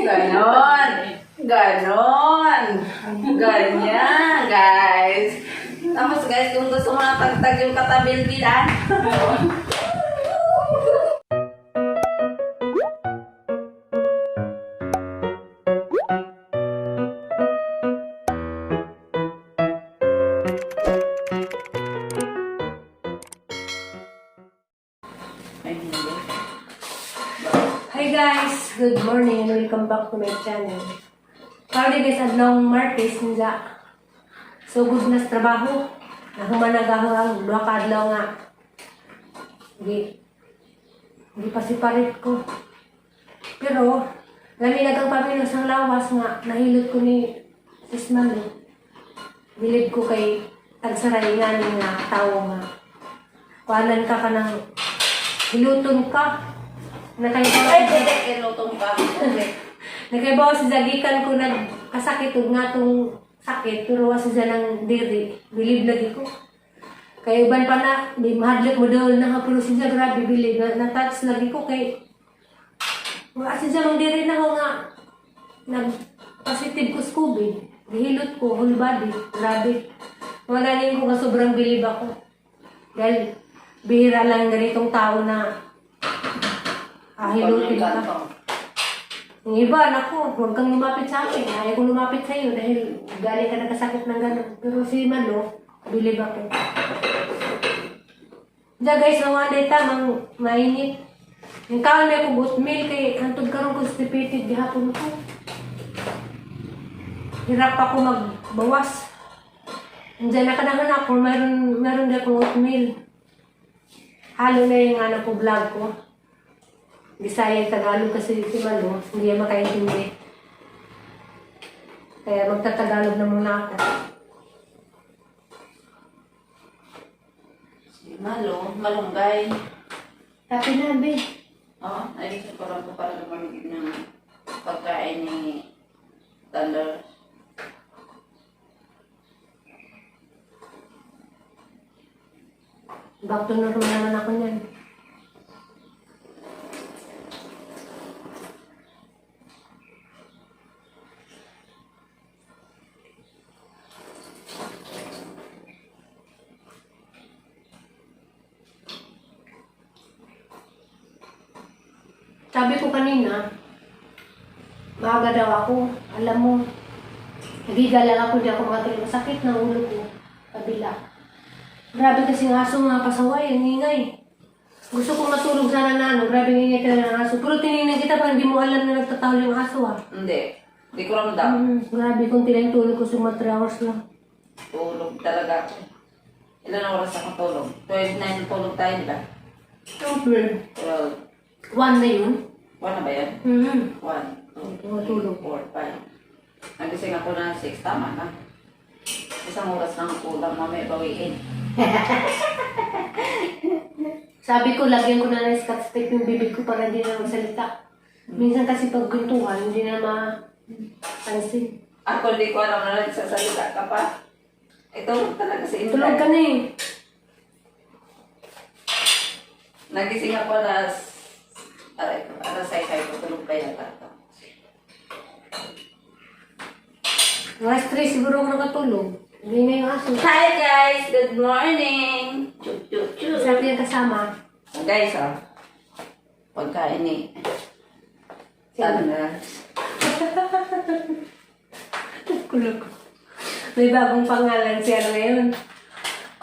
Ganon. Ganon. Ganyan, guys. Tapos guys, kung gusto mo na tagtag yung katabilbilan. Hi guys! Good morning and welcome back to my channel. Sorry guys, adlong Martes nga. So good na sa trabaho. Nahumanagahang dua ka adlaw nga. Hindi pa siparit ko. Pero, lami nagang paminos ang lawas nga. Nahilot ko ni Sis Malu. Bilib ko kay tagsaray nga ni nga tao nga. Kuhanan ka ka ng hiluton ka. Ilutong pa. Nakaibawa si Zagikan ko nagkasakit ug nga tong sakit pero wasa siya ng diri. Bilib lagi ko. Kaya uban pa na, di mahadlok mo doon na pero siya grabe bilib. Na-touch lagi ko kay wasa siya ng diri na ko nga nag-positive ko sa COVID. Gihilot ko, whole body. Grabe. Wala rin ko nga sobrang bilib ako. Dahil bihira lang ganitong tao na hilutin ka. Yung iba, naku, huwag kang lumapit sa akin. Ayaw kong lumapit sa iyo dahil galing ka nagkasakit ng gano'n. Pero si Malo, bilib ako. Diyan guys, nawaday tamang mainit. Yung kaon na ako oatmeal kay hantod karon ko stipated gihapon ko. Hirap ako magbawas. Diyan nakanahan ako, meron din akong oatmeal. Halo na yung ano ko vlog ko. Bisaya Tagalog kasi si Malo, hindi niya makaintindi. Kaya magtatagalog na muna ako. Si Malo, malunggay. Happy na, be. Oo, naisip ko lang po para lumamigid ng pagkain ni Thunder. Back to normal naman ako niyan. Sabi ko kanina, maaga daw ako. Alam mo, nagiga lang ako, di ako makatulog. Masakit na ulo ko, kabila. Grabe kasi ng aso nga pasaway, ang ingay. Gusto kong matulog sana na ano, grabe ng ingay ka ng aso. Pero tinignan kita parang hindi mo alam na nagtatawal yung aso ah. Hindi ko ramdam. Grabe kung tilang tulog ko sa 3 hours lang. Tulog talaga ako. Ilan ang oras ako tulog? 12 na yung tulog tayo, di ba? Siyempre. 12. 1 na yun? 1 na ba yan? 1, 2, 3, 4, 5. Nagising ako na 6, tama na. Isang oras lang kulang, mamaya bawiin. Sabi ko, lagyan ko na ng scotch tape yung bibig ko para hindi na magsalita. Minsan kasi pag kwentuhan, hindi na mapansin. Ako hindi ko alam na nagsasalita ka pa. Ito talaga si Inday. Tulog ka na eh. Nagising ako alas 6 ko, tulog pa yata ito. Alas 3 siguro ako nakatulog. Hindi na yung aso. Hi guys! Good morning! Chuk chuk chuk! Sabi yung kasama. Guys, pagkain ni Thunder. Kulog. May bagong pangalan siya ngayon.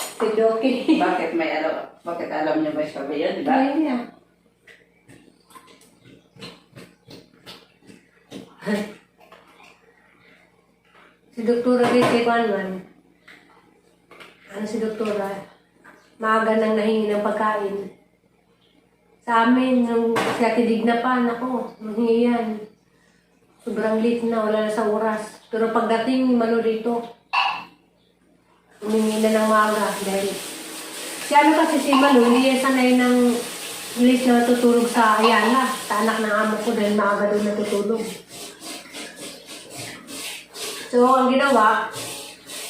Si Doki. Bakit alam niyo ba siya ba yun, di ba? Ayun niya. Si Doktora Rete Kwanman. Ano si Doktora? Maaga nang nahingi ng pagkain. Sa amin, nung siya tidigna pa, nako, mahingi yan. Sobrang late na, wala na sa oras. Pero pagdating ni Malo dito, humingi na ng maaga dahil si ano kasi si Malo, hindi yan sanay ng late na natutulog sa Ayala, sa anak ng amo ko dahil maaga doon natutulog. So, ang ginawa,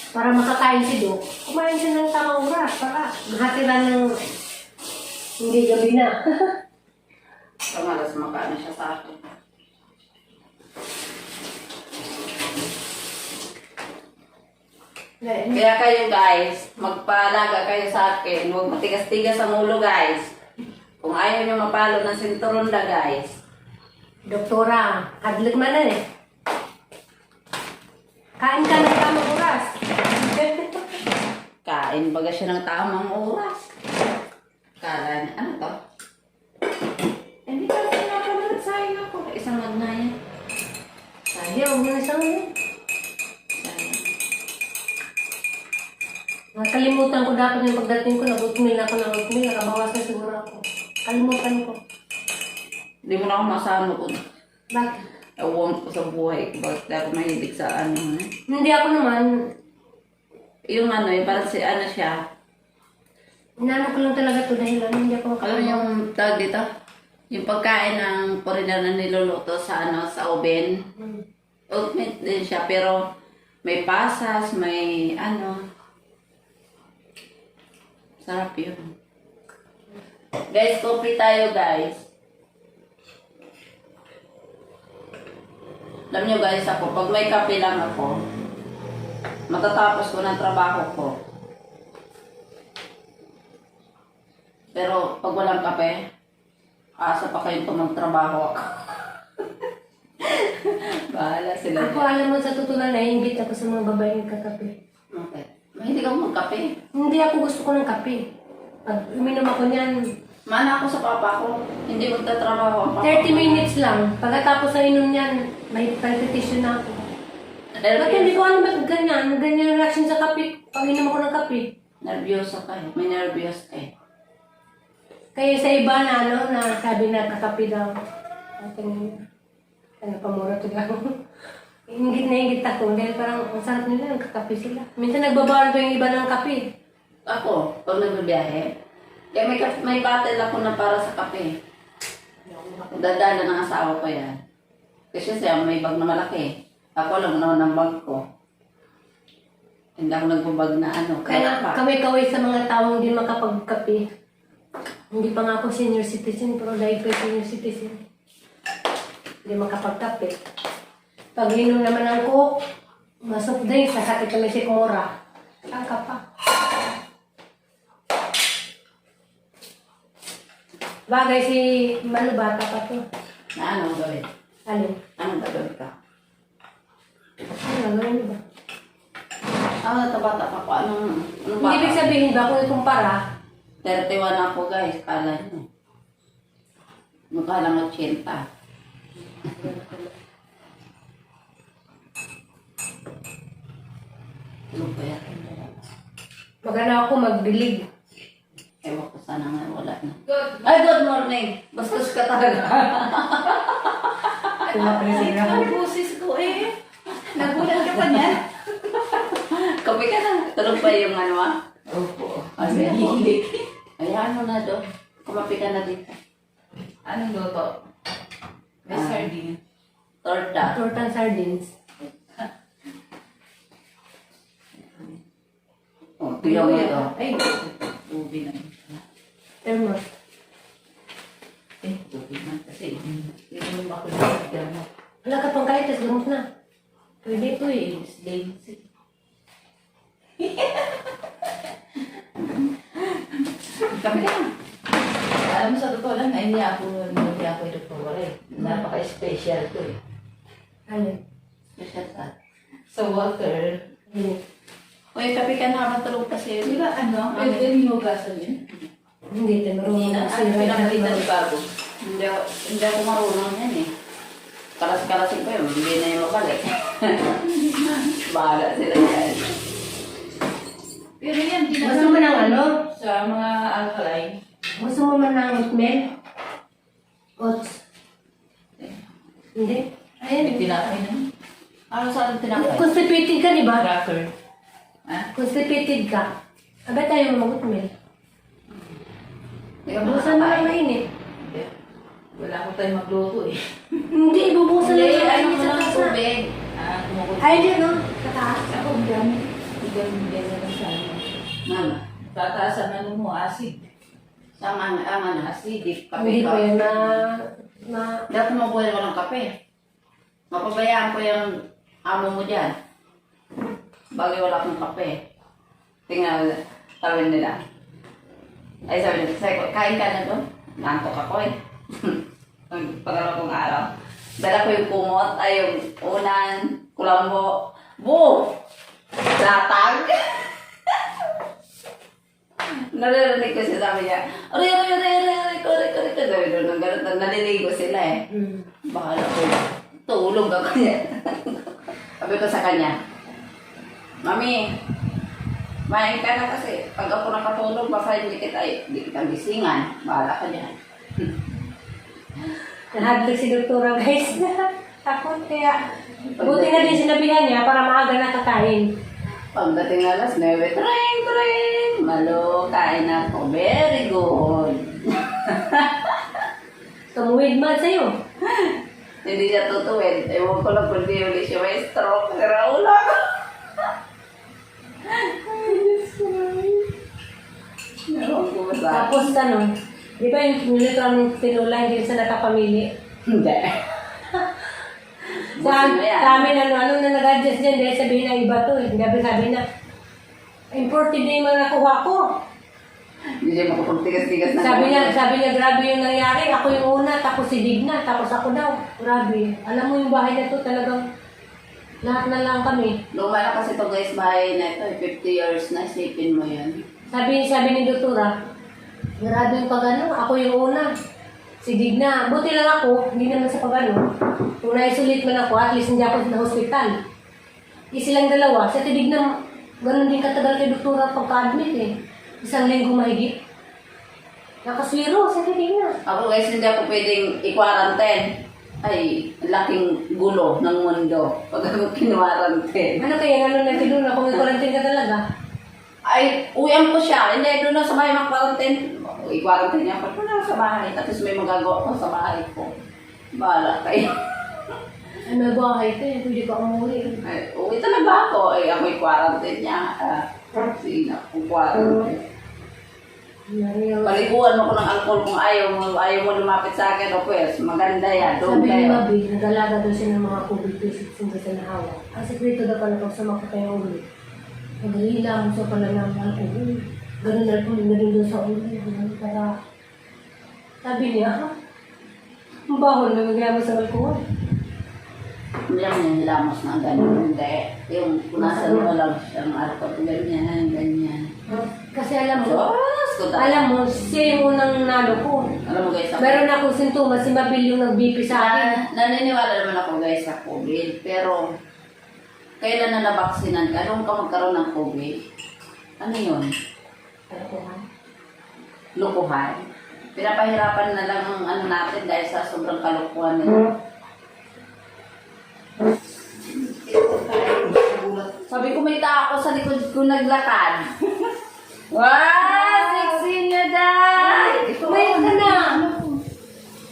para makakain si Dok, kumain siya ng tamang oras para mahatiran ng hindi gabi na. Pamalas makaano siya sa akin. Kaya kayo guys, magpaalaga kayo sa akin. Huwag matigas-tigas ang ulo guys. Kung ayaw nyo mapalo ng sinturonda guys. Doktora, kadlik man na eh. Kain ka ng tamang oras. Kain baga siya ng tamang oras. Kala niya, ano to? Hindi ka pinapanood, sayang ako. Isang mag na yan. Ayaw, mo na isang yun. Sayang. Nakalimutan ko dapat yung pagdating ko, nag-oatmeal ako ng oatmeal, nakabawas na siguro ako. Kalimutan ko. Hindi mo na ako masama ko. Bakit? Ewan ko sa buhay ko. Bakit ako mahilig sa ano. Hindi ako naman. Yung ano, yung parang si ano siya. Inaano ko lang talaga ito dahil ano, hindi ako Alam makakalaman. yung tawag dito? Yung pagkain ng foreigner na niluluto sa ano, sa oven. Oatmeal din siya, pero may pasas, may ano. Sarap yun. Guys, coffee tayo guys. Alam nyo guys, ako, pag may kape lang ako, matatapos ko ng trabaho ko. Pero pag walang kape, asa pa kayo magtrabaho ako. Bahala sila. Ako alam mo sa totoo na naiingit ako sa mga babaeng kakape. Okay. Mahilig ako magkape. Hindi ako gusto ko ng kape. Pag uminom ako niyan, Mana ako sa papa ko. Hindi magtatrabaho ang papa 30 minutes lang. Pagkatapos na inom niyan, may palpitation na ako. Ba't hindi ko alam ba't ganyan? Ganyan ang reaction sa kape. Pag inom ako ng kape. Nervyoso ka eh. May nervyos ka eh. Kaya sa iba na ano, na sabi na kakape daw. Ating, ano, pamura to lang. Ingit na ingit ako. Dahil parang ang sarap nila, nagkakape sila. Minsan nagbabawal pa yung iba ng kape. Ako, pag nagbibiyahe, kaya may bottle ako na para sa kape. Dadala ng asawa ko yan. Kasi siya may bag na malaki. Ako lang naman ang bag ko. Hindi ako nagbabag na ano. Kaya pa. kaway-kaway sa mga taong hindi makapagkape. Hindi pa nga ako senior citizen, pero dahil ko senior citizen. Hindi makapagkape. Pag inom naman ang coke, masok drinks, sasakit kami si Kumura. Saan ka pa? Bagay si Manu, bata pa to. Na ano gawin? Alin? Anong gagawin ka? Ano gagawin ba? Natabata pa ko. Anong Hindi ibig sabihin ba kung ikumpara, 31 ako guys. Kala nyo. Mukha lang 80. Ano ba yan? magana ako magdilig. Ewan ko sana nga wala na. Ay, good morning! Bastos ka talaga. Ang busis ko eh. Nagulat ka pa niyan. Kape ka na. Tulog pa yung ano ah? Opo. Ay, hihilik. Ay, ano na doon. Kumapi ka na dito. Anong luto? May sardine. Torta. Tortang sardines. Oh, tiyaw ito. Ay, tubi na. Thermos. Tubi na. Kasi, hindi ako na. Wala ka pang kahit, tas gamot na. Pwede ito eh. It's lazy. Kape ka na. Alam mo sa totoo lang, hindi ako ito po eh. Napaka-special to eh. Ano? Special sa. Sa water, Uy, kape ka na habang tulog kasi. di ba ano, pwede hinugasan yun? Hindi tayo marunong Ano pinakita ni Bago? Hindi ako marunong yan eh. Kalas-kalasin ko yun, hindi na yung mabalik. Bahala sila yan. Pero yan, Gusto mo ng ano? sa mga alkaline. Gusto mo man ng oatmeal? Oats? Hindi? May Ayun. tinapay na. Ano saan tinapay? Constipated ka, di ba? Cracker. Ha? Constipated ka. Abay tayo mag-oatmeal. Hindi ka Busan mo lang makakain. mainit. Hindi. Wala ko tayo magluto eh. Hindi, ibubusan Hindi, lang sa ano mainit mo sa lang taas na. tubig. Kumukulong. Ay, di no? Sa taas. Ako, dami. Hindi na sa ano. Mama, Tataas ang ano mo, acid. sa ang acidic kape Hindi ka. ko yun na Dati mabuhay ko ng kape. Mapabayaan ko yung amo mo dyan. Bagay wala akong kape. Tingnan, sabi nila. Ay, sabi nila, sabi ko, kain ka na doon? Nantok ako eh. Pagkala kong araw. Dala ko yung kumot, ay yung unan, kulambo. Bu! Latag! Naririnig ko siya, sabi niya, aray, sabi doon, naliligo sila eh. Bahala ko, tulog ako niya. Sabi ko sa kanya, Mami, main ka na kasi pag ako nakatulog, baka hindi kita gisingan. Bahala ka dyan. Nahagdag si doktora guys. Takot kaya. Buti na din sinabihan niya para maaga na kakain. Pagdating alas 9, tring! Malo, kain ako. Very good. Tumuwid man sa'yo. Hindi siya tutuwid. Ewan ko lang kung di ulit siya may stroke. Sira ulo ko. Ewan ko ba sa... Tapos ano, di ba yung nilito ng tinula, hindi sa nakapamili? Hindi. Sa amin, ano na nag-adjust dyan, dahil sabihin na iba to. Sabi na, imported na yung mga nakuha ko. Hindi siya makapagtigas-tigas na. Sabi niya, grabe yung nangyari. Ako yung una, tapos si Digna, tapos ako daw. Grabe. Alam mo yung bahay na to talagang lahat na lang kami. Luma na kasi to guys, bahay na ito. 50 years na, isipin mo yun. Sabi ni Doktora, grabe yung pag-ano, ako yung una. Si Digna, buti lang ako, hindi naman sa pag-ano. Kung na-isolate man ako, at least hindi ako sa hospital. Silang dalawa, sa Digna, ganun din katagal kay Doktora pagka-admit eh. 1 linggo mahigit. Nakaswiro, sa Digna. Ako guys, hindi ako pwedeng i-quarantine. Ay, laking gulo ng mundo pag ako kinwarantine. Ano kaya, ano natin doon, kung may quarantine ka talaga? Ay, uwian ko siya. Hindi, doon na sa bahay mag-quarantine. I-quarantine niya ako. Doon na sa bahay. Tapos may magagawa ko sa bahay ko. Bahala kayo. Ay, may bahay ka eh, pwede ka umuwi. Ay, uwi talaga ako. Ay, ako i-quarantine niya. Sige na, kung quarantine. Paliguan mo ko ng alcohol kung ayaw mo lumapit sa akin. O pues, maganda yan. Doon Sabi ni kayo. Mabi, nag-alaga daw siya ng mga COVID patients hindi sa nahawa. Ang sekreto daw pala pag sumakot kayo ulit. Nag-alila mo siya pala ng alcohol. Ganun na kung galing doon sa ulit. Para sabi niya, ang bahol na maglamang sa alcohol. Hindi lang yung hilamos na ganyan. Hindi. Yung nasa mo lang siyang alcohol. Ganyan. Kasi alam mo, Diyos ko talaga. alam mo, siya yung unang nalo ko. Alam mo guys, ako. Meron akong sintomas, si Mabil yung nag-BP sa akin. Naniniwala naman ako guys sa COVID. Pero, kailan na nabaksinan ka? Nung ka magkaroon ng COVID? Ano yun? Lukuhan. Pinapahirapan na lang ang ano natin dahil sa sobrang kalukuhan nila. Sabi ko may tao sa likod ko naglakad. Wow! Sexy niya, Day! Kumain ka na!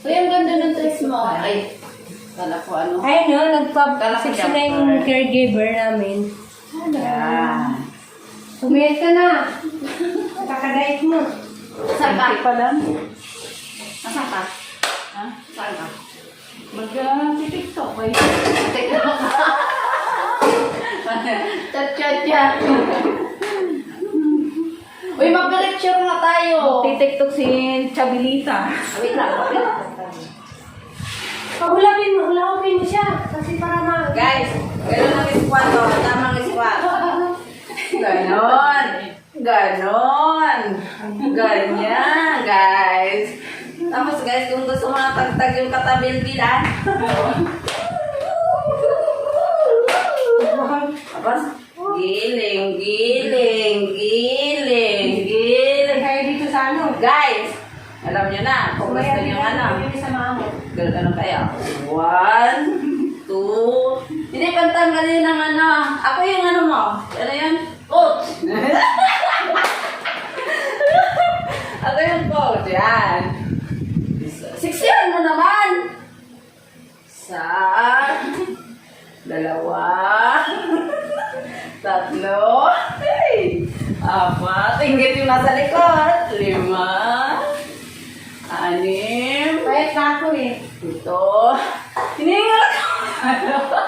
Uy, ang ganda ng dress mo. Ay, kala ko ano. Ay no, nagpa-sexy na yung caregiver namin. Yan. Kumain ka na! Kakadait mo. Saan ka? Pa lang. Nasaan ka? Ha? Saan ka? Mag-tiktok kayo. TikTok. Chat. Uy, mag-lecture na tayo. TikTok si Chabilita. Wait lang. Pag-ulapin mo siya. Kasi para ma... Guys, gano'n ang squat o. Tamang squat. Ganon. Ganyan, guys. Tapos guys, kung gusto mo na tagtag yung katabil-bilan. Tapos, giling. Kaya dito sa ano? Guys, alam nyo na, kung gusto nyo ano. Sa mama. Ganun ano kaya? 1, 2. Hindi, pantanggalin ng ano. Ako yung ano mo. Ano yun? Coach. Ako yung coach. Yan. Siksiyan mo naman. 1, 2, 3, 4, 5, 6, ingit yung nasa likod. 5, 6, Kahit na ako eh. 7, hiningal ko.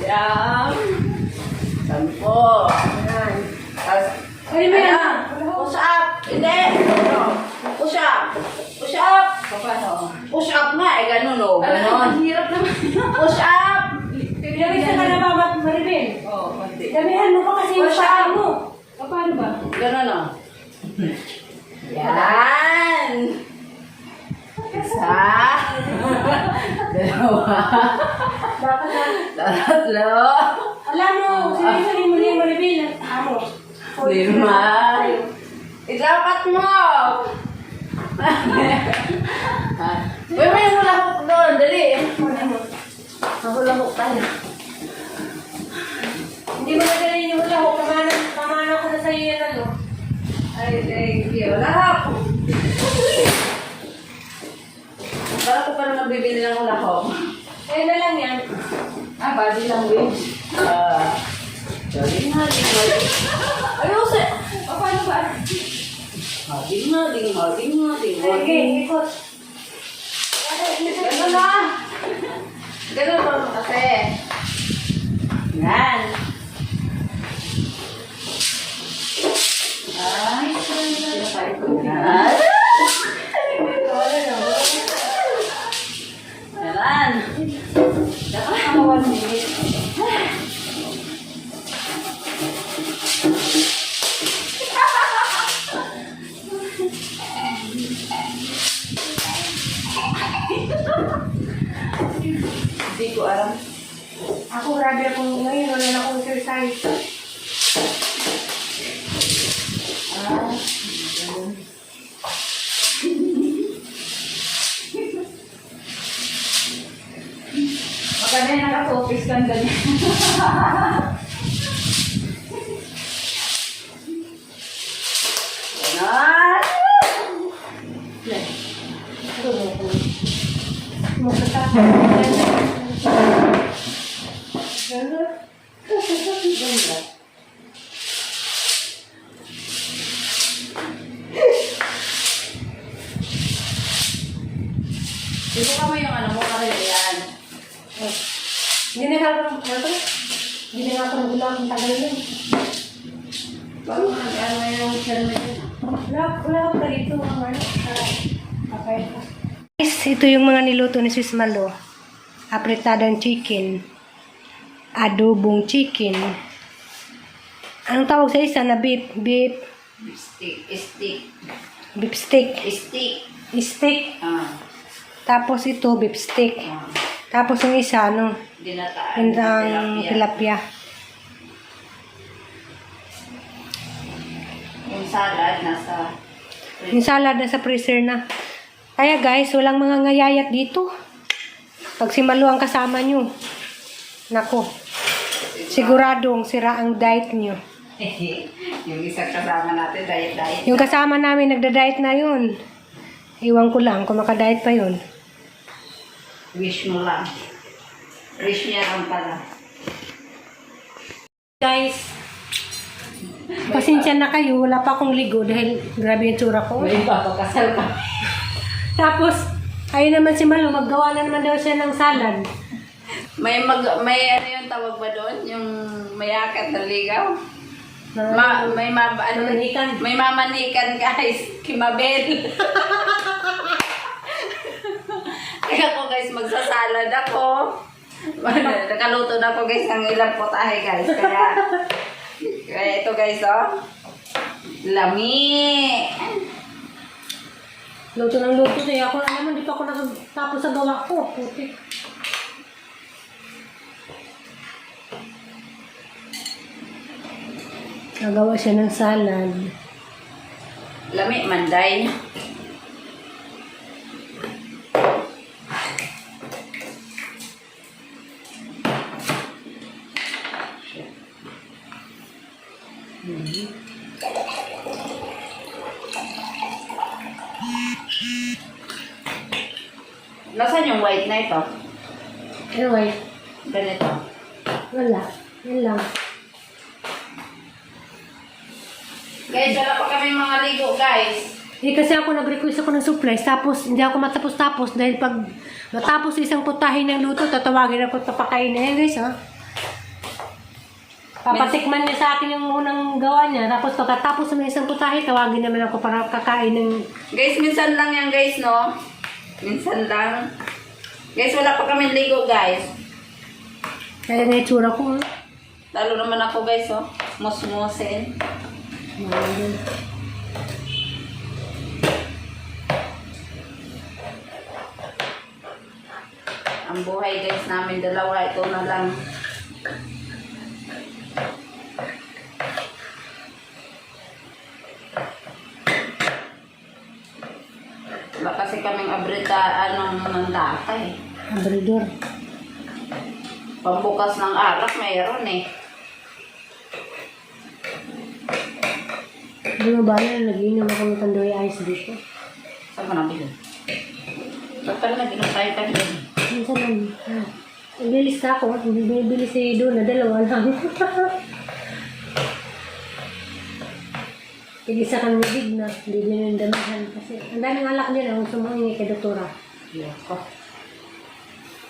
Yan. Push up. Push up. Paano? Push up nga, eh, ganun o. Alam mo, Ganon. ang hirap naman. Push up. Damihan ka na ba, Maribel? Oo, konti. Damihan mo pa kasi yung Push paa up. mo. Paano ba? Ganun o. Yan. Isa. Dalawa. Dapat na. Tatlo. Alam mo, sinasabi mo niya Maribel. Amo. Lima. Ikapat mo. Uy, may hula hook doon. Dali. Hula hook tayo. Hindi mo na ganun yung hula ko. Pamana ko na sa'yo yan ano. Ay, thank you. Lahap. Para ko pa na magbibili ng hula hook. Ayun na lang yan. Body language. Dali nga, ding nga. Ayos eh. Paano ba? Ding nga, ding nga, ding nga, ding nga. Okay, ikot. Ganun na. Ganun pa mo kasi. Yan. Ay, Yan. Yan. Nakakawan minute. Hindi ko alam. Ako, grabe akong ngayon. Wala na akong exercise. Maganda yung nakafocus kang ganyan. Yan. Ito ka mo yung ano mo kasi yan. Hindi na ako Hindi na ako nagulaw ng tagal yun. Bago ano yung helmet yun. Wala ako na dito. Okay. Guys, ito yung mga niluto ni Sis Malo. Apretadong chicken. Adobong chicken. Anong tawag sa isa na beef? Beef Stick. steak. Stick. Steak. Tapos ito, beef steak. Tapos yung isa, ano? Dinataan. Yung tilapia. Yung salad nasa... Yung salad na sa freezer na. Kaya guys, walang mga ngayayat dito. Pag si Malu ang kasama nyo. Nako. Siguradong sira ang diet nyo. Yung isang kasama natin, diet. Yung kasama namin, nagda-diet na yun. Iwan ko lang kung makadiet pa yun. Wish mo lang. Wish niya lang pala. Guys, pasensya na kayo. Wala pa akong ligo dahil grabe yung tsura ko. May papakasal ka. Tapos, ayun naman si Malu, maggawa na naman daw siya ng salad. May ano yung tawag ba doon? Yung mayakat na ligaw? Mamanikan. May mamanikan guys. Kimabel. Kaya ako guys, magsasalad ako. Nakaluto na ako guys ng ilang potahe guys. Kaya ito guys oh. Lami. Luto ng luto siya. Ako na naman, di pa ako nakatapos sa gawa ko. Putik. Nagawa siya ng salad. Lami manday. Nasaan yung white na ito? Anyway, Ganito. wala. Yan lang. Guys, wala pa kami mga ligo guys. Kasi ako nag-request ako ng supplies, tapos hindi ako matapos-tapos dahil pag matapos isang putahe ng luto, tatawagin ako at papakain na yan guys ha. Papatikman niya sa akin yung unang gawa niya. Tapos pagkatapos ng isang putahe, tawagin naman ako para kakain ng... Guys, minsan lang yan guys, no? Minsan lang. Guys, wala pa kami ligo guys. Kaya nga itsura ko. Lalo naman ako guys, oh. Musmusin. Ang buhay guys namin dalawa, ito na lang. Wala kasi kaming abrita, anong nandata eh. Abridor. Pambukas ng alak, mayroon eh. Di ba ba na nag-inom ako ng tandoy ice dito? Saan ka nabili? Ba't pala nag-inom tayo kanina? Minsan lang. Bilis ka ako. Bibili si Dona. Dalawa lang. Tig-isa kang nabig na. Hindi din yung damihan. Kasi ang daming alak din ang sumangingi kay Doktora. Yoko.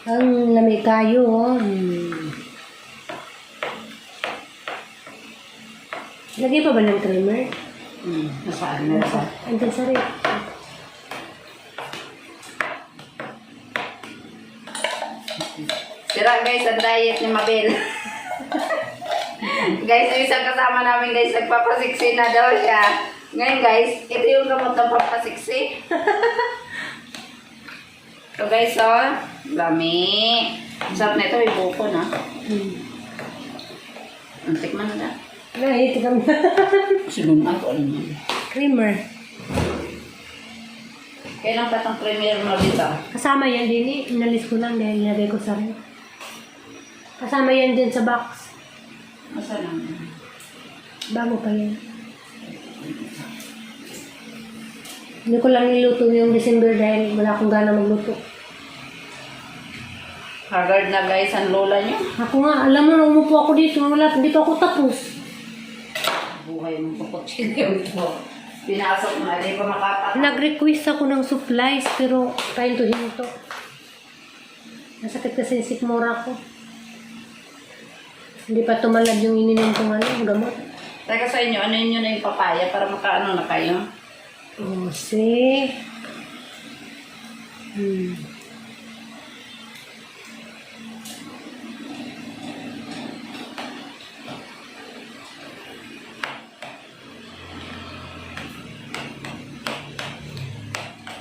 Ang lamig kayo. Lagay pa ba ng creamer? Nasaan na sa? Andun sa rin. Sira guys, ang diet ni Mabel. Guys, yung isang kasama namin guys, nagpapasiksi na daw siya. Ngayon guys, ito yung gamot ng papasiksi. So guys, oh, lami. Sarap na ito, may buko na. Antik man na. Ay, tikam na. Sinun ako, ano man. Creamer. Kailan pa itong premier mo dito? Kasama yan din eh. Inalis ko lang dahil nilagay ko sa rin. Kasama yan din sa box. Masa lang? Bago pa yan. Hindi ko lang niluto yung December dahil wala akong gana magluto. Haggard na guys, ang lola niyo. Ako nga, alam mo na umupo ako dito. Hindi pa ako tapos. Buhay mong kapatid mo. Pinasok mo na, hindi pa makapat. Nag-request ako ng supplies pero kain to hinto. Nasakit kasi yung sikmura ko. Hindi pa tumalad yung ininom kong gamot. Teka sa inyo, ano yun na yung papaya para makaano na kayo? Oh, see?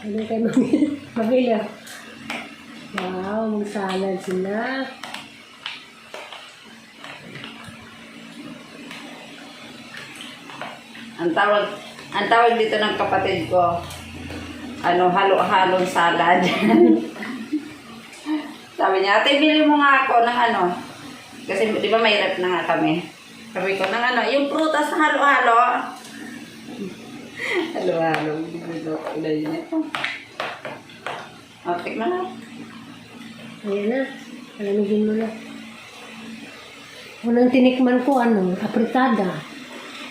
Ano kayo mabili? Wow, magsalad sila. Ang tawag dito ng kapatid ko, ano, halo-halong salad. Sabi niya, ate, bili mo nga ako ng ano. Kasi di ba may rep na nga kami. Sabi ko, ng ano, yung prutas na halo-halo. Halo-halo. Ulay niya ito. Okay na lang. Ayan na. Alamigin mo na. Unang tinikman ko, apritada.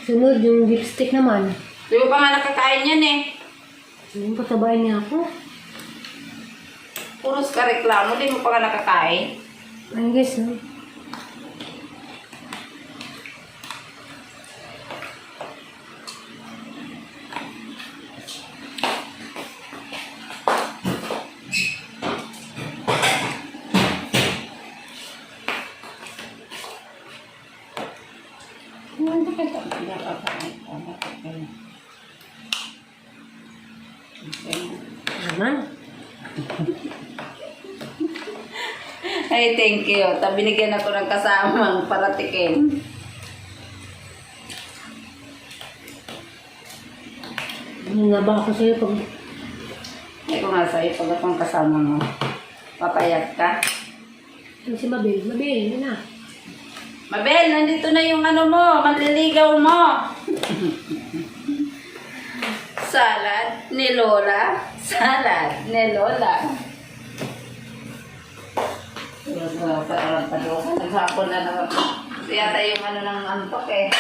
Sunod, yung lipstick naman. Di ba pa nga nakakain yan eh. Yung patabain niya ako. Puros ka reklamo, di mo pa nga nakakain. Ay, guys, no? Naman. Ay, thank you. Binigyan ako ng kasamang paratikin. Ano nga ba ako sa'yo pag... Ay, ko nga sa'yo, pag akong kasama mo, papayag ka. Ano si Mabel? Mabel, yun na. Mabel, nandito na yung ano mo, manliligaw mo. Salad ni Lola. Salad ni Lola. Parang padoka. Naghapon na naman. Kasi yata yung ano ng antok eh.